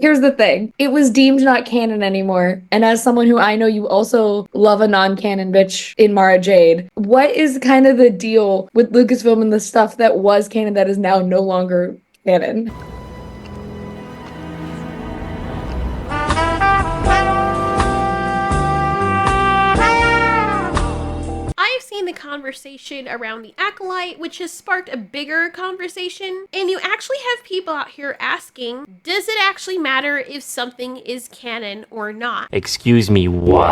Here's the thing. It was deemed not canon anymore. And as someone who I know you also love a non-canon bitch in Mara Jade, what is kind of the deal with Lucasfilm and the stuff that was canon that is now no longer canon? I've seen the conversation around the Acolyte, which has sparked a bigger conversation, and you actually have people out here asking, does it actually matter if something is canon or not? Excuse me, what?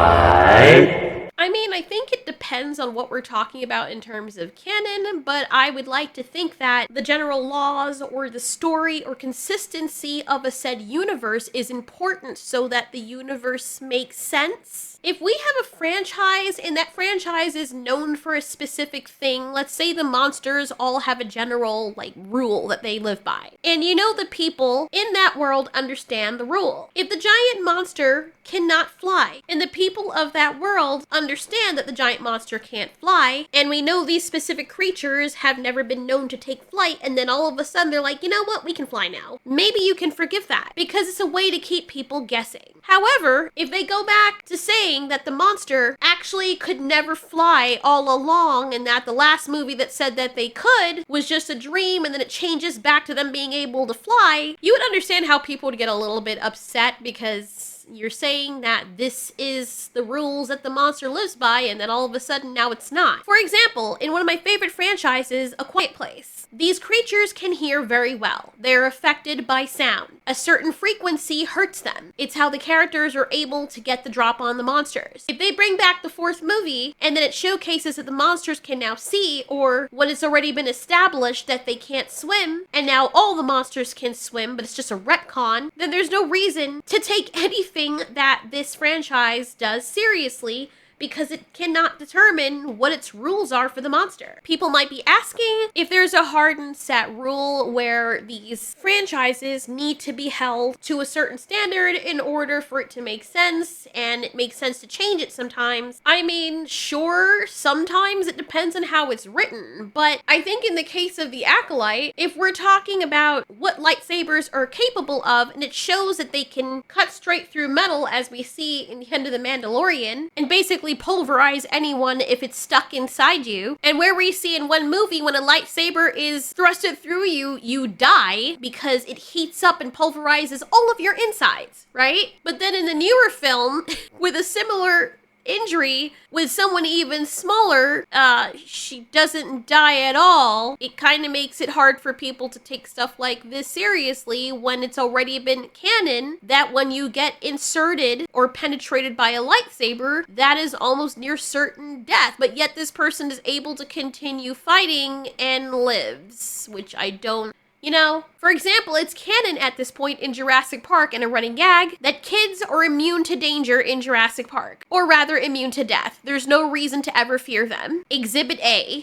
I mean, I think it depends on what we're talking about in terms of canon, but I would like to think that the general laws or the story or consistency of a said universe is important so that the universe makes sense. If we have a franchise and that franchise is known for a specific thing, let's say the monsters all have a general, rule that they live by. And you know the people in that world understand the rule. If the giant monster cannot fly, and the people of that world understand that the giant monster can't fly, and we know these specific creatures have never been known to take flight, and then all of a sudden they're like, you know what, we can fly now. Maybe you can forgive that, because it's a way to keep people guessing. However, if they go back to saying that the monster actually could never fly all along, and that the last movie that said that they could was just a dream, and then it changes back to them being able to fly, you would understand how people would get a little bit upset, because you're saying that this is the rules that the monster lives by, and then all of a sudden now it's not. For example, in one of my favorite franchises, A Quiet Place, these creatures can hear very well. They're affected by sound. A certain frequency hurts them. It's how the characters are able to get the drop on the monsters. If they bring back the fourth movie, and then it showcases that the monsters can now see, or when it's already been established that they can't swim, and now all the monsters can swim, but it's just a retcon, then there's no reason to take anything that this franchise does seriously, because it cannot determine what its rules are for the monster. People might be asking if there's a hard and set rule where these franchises need to be held to a certain standard in order for it to make sense, and it makes sense to change it sometimes. I mean, sure, sometimes it depends on how it's written, but I think in the case of the Acolyte, if we're talking about what lightsabers are capable of, and it shows that they can cut straight through metal, as we see in the end of The Mandalorian, and basically pulverize anyone if it's stuck inside you. And where we see in one movie when a lightsaber is thrusted through you, you die because it heats up and pulverizes all of your insides, right? But then in the newer film, with a similar injury with someone even smaller, she doesn't die at all. It kind of makes it hard for people to take stuff like this seriously when it's already been canon that when you get inserted or penetrated by a lightsaber, that is almost near certain death, but yet this person is able to continue fighting and lives, which I don't. You know, for example, it's canon at this point in Jurassic Park and a running gag that kids are immune to danger in Jurassic Park, or rather immune to death. There's no reason to ever fear them. Exhibit A.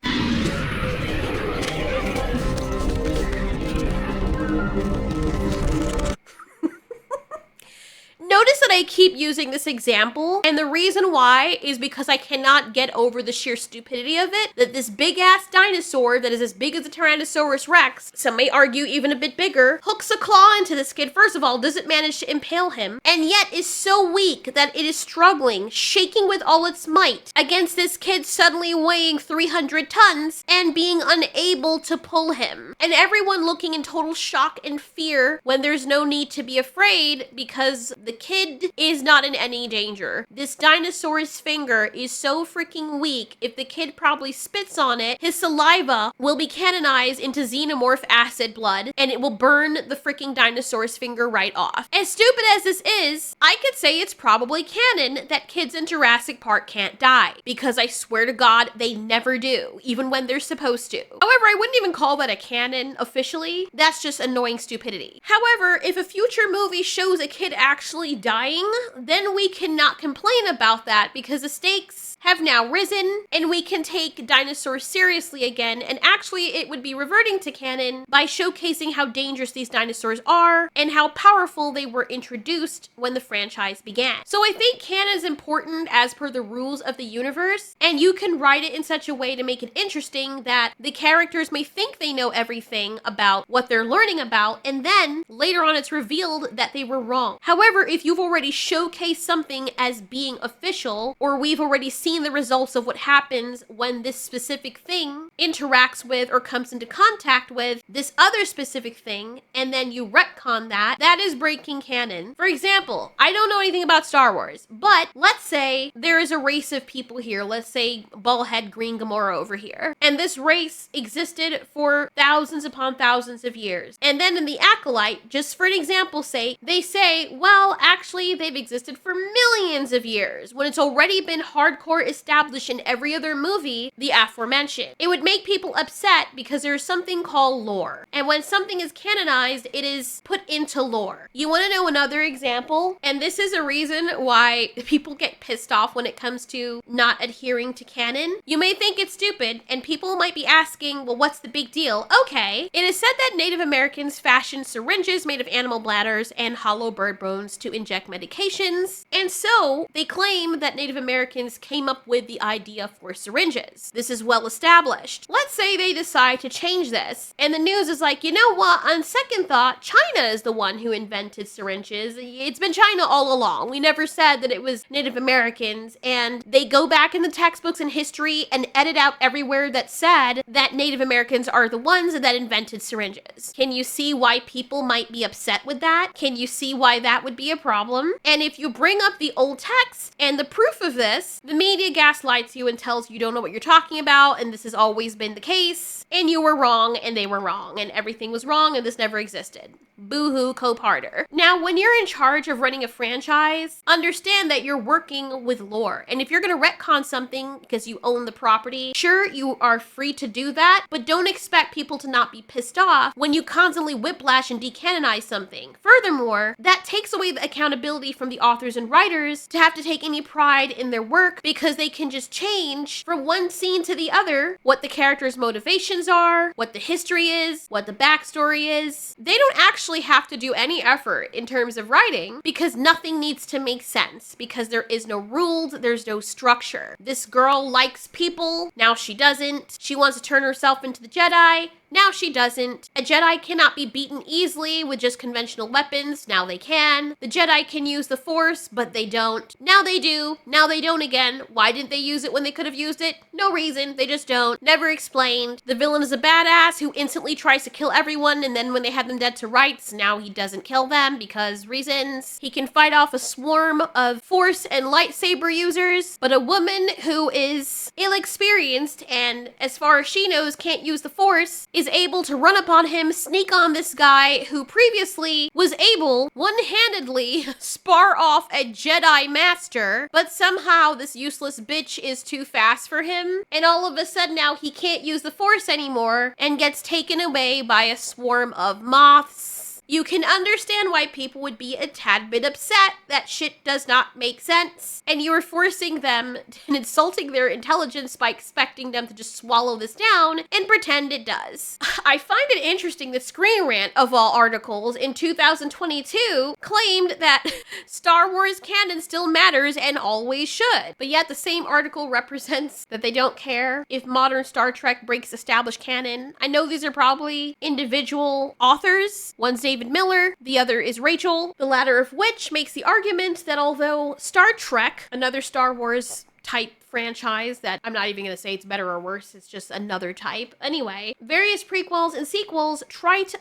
Notice that I keep using this example, and the reason why is because I cannot get over the sheer stupidity of it, that this big-ass dinosaur that is as big as a Tyrannosaurus Rex, some may argue even a bit bigger, hooks a claw into this kid, first of all, doesn't manage to impale him, and yet is so weak that it is struggling, shaking with all its might, against this kid suddenly weighing 300 tons and being unable to pull him. And everyone looking in total shock and fear when there's no need to be afraid because the kid is not in any danger. This dinosaur's finger is so freaking weak, if the kid probably spits on it, his saliva will be canonized into xenomorph acid blood, and it will burn the freaking dinosaur's finger right off. As stupid as this is, I could say it's probably canon that kids in Jurassic Park can't die, because I swear to God, they never do, even when they're supposed to. However, I wouldn't even call that a canon officially. That's just annoying stupidity. However, if a future movie shows a kid actually dying, then we cannot complain about that because the stakes have now risen, and we can take dinosaurs seriously again, and actually it would be reverting to canon by showcasing how dangerous these dinosaurs are and how powerful they were introduced when the franchise began. So I think canon is important as per the rules of the universe, and you can write it in such a way to make it interesting that the characters may think they know everything about what they're learning about, and then later on it's revealed that they were wrong. However, if you've already showcased something as being official, or we've already seen the results of what happens when this specific thing interacts with or comes into contact with this other specific thing, and then you retcon that, that is breaking canon. For example, I don't know anything about Star Wars, but let's say there is a race of people here, let's say ballhead green Gamora over here, and this race existed for thousands upon thousands of years. And then in the Acolyte, just for an example's sake, they say, well, actually they've existed for millions of years, when it's already been hardcore established in every other movie, the aforementioned. It would make people upset because there's something called lore. And when something is canonized, it is put into lore. You want to know another example? And this is a reason why people get pissed off when it comes to not adhering to canon. You may think it's stupid, and people might be asking, well, what's the big deal? Okay, it is said that Native Americans fashioned syringes made of animal bladders and hollow bird bones to inject medications, and so they claim that Native Americans came up with the idea for syringes. This is well established. Let's say they decide to change this, and the news is like, you know what, on second thought, China is the one who invented syringes. It's been China all along. We never said that it was Native Americans, and they go back in the textbooks and history and edit out everywhere that said that Native Americans are the ones that invented syringes. Can you see why people might be upset with that? Can you see why that would be a problem? And if you bring up the old text and the proof of this, the media gaslights you and tells you don't know what you're talking about, and this has always been the case, and you were wrong, and they were wrong, and everything was wrong, and this never existed. Boo-hoo, co-parter. Now, when you're in charge of running a franchise, understand that you're working with lore. And if you're going to retcon something because you own the property, sure, you are free to do that, but don't expect people to not be pissed off when you constantly whiplash and decanonize something. Furthermore, that takes away the accountability from the authors and writers to have to take any pride in their work, because they can just change from one scene to the other what the character's motivations are, what the history is, what the backstory is. They don't actually have to do any effort in terms of writing, because nothing needs to make sense, because there is no rules, there's no structure. This girl likes people, now she doesn't. She wants to turn herself into the Jedi, now she doesn't. A Jedi cannot be beaten easily with just conventional weapons, now they can. The Jedi can use the Force, but they don't. Now they do, now they don't again. Why didn't they use it when they could have used it? No reason, they just don't. Never explained. The villain is a badass who instantly tries to kill everyone, and then when they have them dead to rights, now he doesn't kill them because reasons. He can fight off a swarm of Force and lightsaber users, but a woman who is ill-experienced and, as far as she knows, can't use the Force, is able to run upon him, sneak on this guy who previously was able one-handedly spar off a Jedi master, but somehow this useless bitch is too fast for him, and all of a sudden now he can't use the Force anymore and gets taken away by a swarm of moths. You can understand why people would be a tad bit upset that shit does not make sense, and you are forcing them and insulting their intelligence by expecting them to just swallow this down and pretend it does. I find it interesting that Screen Rant, of all articles, in 2022 claimed that Star Wars canon still matters and always should, but yet the same article represents that they don't care if modern Star Trek breaks established canon. I know these are probably individual authors. One's David Miller, the other is Rachel, the latter of which makes the argument that although Star Trek, another Star Wars type franchise that I'm not even going to say it's better or worse, it's just another type. Anyway, various prequels and sequels try to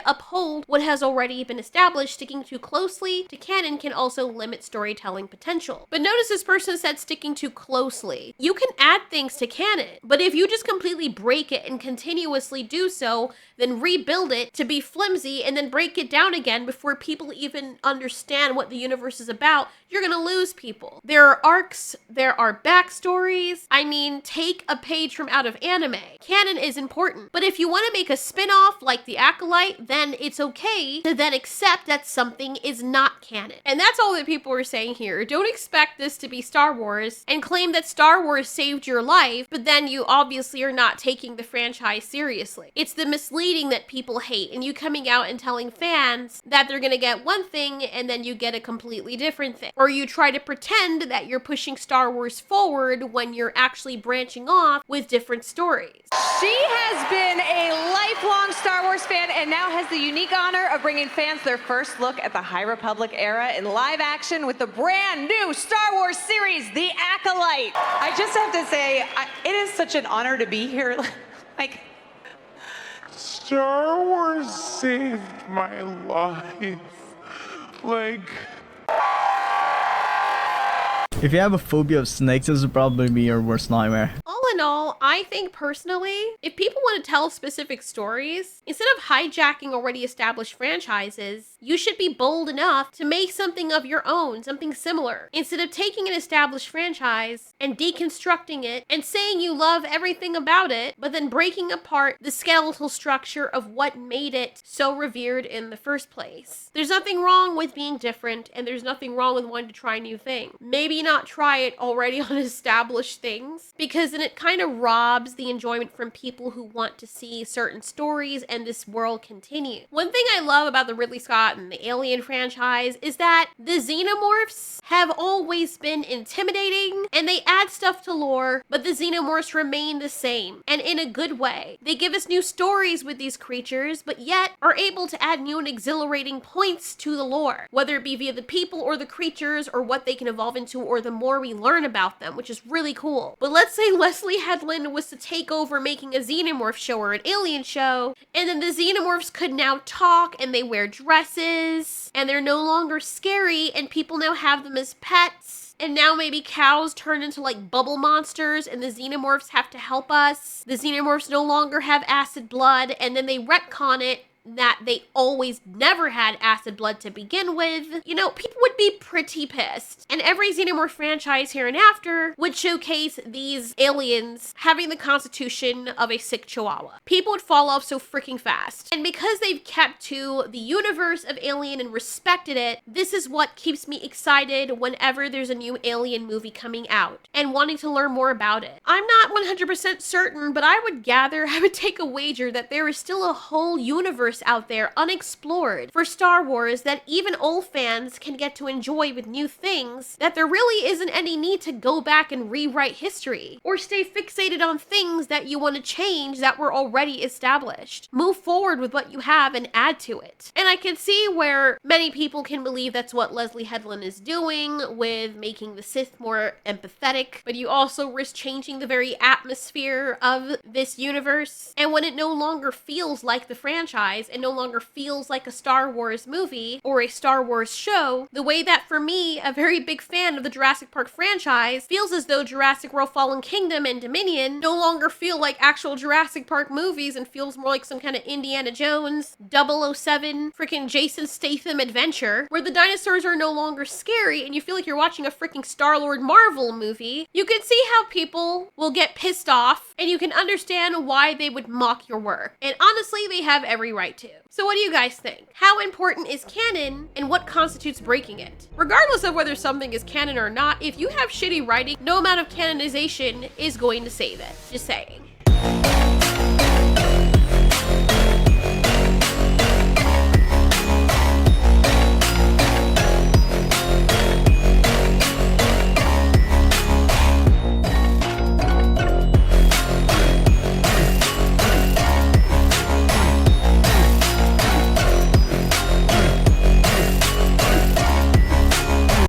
uphold what has already been established. Sticking too closely to canon can also limit storytelling potential. But notice this person said sticking too closely. You can add things to canon, but if you just completely break it and continuously do so, then rebuild it to be flimsy and then break it down again before people even understand what the universe is about, you're going to lose people. There are arcs, there are backstories. I mean, take a page from out of anime. Canon is important, but if you want to make a spin-off like the Acolyte, then it's okay to then accept that something is not canon. And that's all that people are saying here. Don't expect this to be Star Wars and claim that Star Wars saved your life, but then you obviously are not taking the franchise seriously. It's the misleading that people hate, and you coming out and telling fans that they're gonna get one thing and then you get a completely different thing. Or you try to pretend that you're pushing Star Wars forward when you're actually branching off with different stories. She has been a lifelong Star Wars fan and now has the unique honor of bringing fans their first look at the High Republic era in live action with the brand new Star Wars series, The Acolyte. I just have to say, it is such an honor to be here. Like, Star Wars saved my life. Like, if you have a phobia of snakes, this would probably be your worst nightmare. All in all, I think personally, if people want to tell specific stories, instead of hijacking already established franchises, you should be bold enough to make something of your own, something similar. Instead of taking an established franchise and deconstructing it and saying you love everything about it, but then breaking apart the skeletal structure of what made it so revered in the first place. There's nothing wrong with being different, and there's nothing wrong with wanting to try new things. Maybe not try it already on established things, because then it kind of robs the enjoyment from people who want to see certain stories and this world continue. One thing I love about the Ridley Scott and the Alien franchise is that the xenomorphs have always been intimidating, and they add stuff to lore, but the xenomorphs remain the same, and in a good way. They give us new stories with these creatures, but yet are able to add new and exhilarating points to the lore, whether it be via the people or the creatures or what they can evolve into or the more we learn about them, which is really cool. But let's say Leslie Headland was to take over making a xenomorph show or an alien show, and then the xenomorphs could now talk and they wear dresses and they're no longer scary and people now have them as pets. And now maybe cows turn into like bubble monsters and the xenomorphs have to help us. The xenomorphs no longer have acid blood, and then they retcon it that they always never had acid blood to begin with. You know, people would be pretty pissed. And every Xenomorph franchise here and after would showcase these aliens having the constitution of a sick chihuahua. People would fall off so freaking fast. And because they've kept to the universe of Alien and respected it, this is what keeps me excited whenever there's a new Alien movie coming out and wanting to learn more about it. I'm not 100% certain, but I would take a wager that there is still a whole universe out there unexplored for Star Wars that even old fans can get to enjoy with new things, that there really isn't any need to go back and rewrite history or stay fixated on things that you want to change that were already established. Move forward with what you have and add to it. And I can see where many people can believe that's what Leslie Headland is doing with making the Sith more empathetic, but you also risk changing the very atmosphere of this universe. And when it no longer feels like the franchise and no longer feels like a Star Wars movie or a Star Wars show, the way that for me, a very big fan of the Jurassic Park franchise, feels as though Jurassic World Fallen Kingdom and Dominion no longer feel like actual Jurassic Park movies and feels more like some kind of Indiana Jones, 007, freaking Jason Statham adventure, where the dinosaurs are no longer scary and you feel like you're watching a freaking Star-Lord Marvel movie. You can see how people will get pissed off, and you can understand why they would mock your work. And honestly, they have every right to. So what do you guys think? How important is canon, and what constitutes breaking it? Regardless of whether something is canon or not, if you have shitty writing, no amount of canonization is going to save it. Just saying.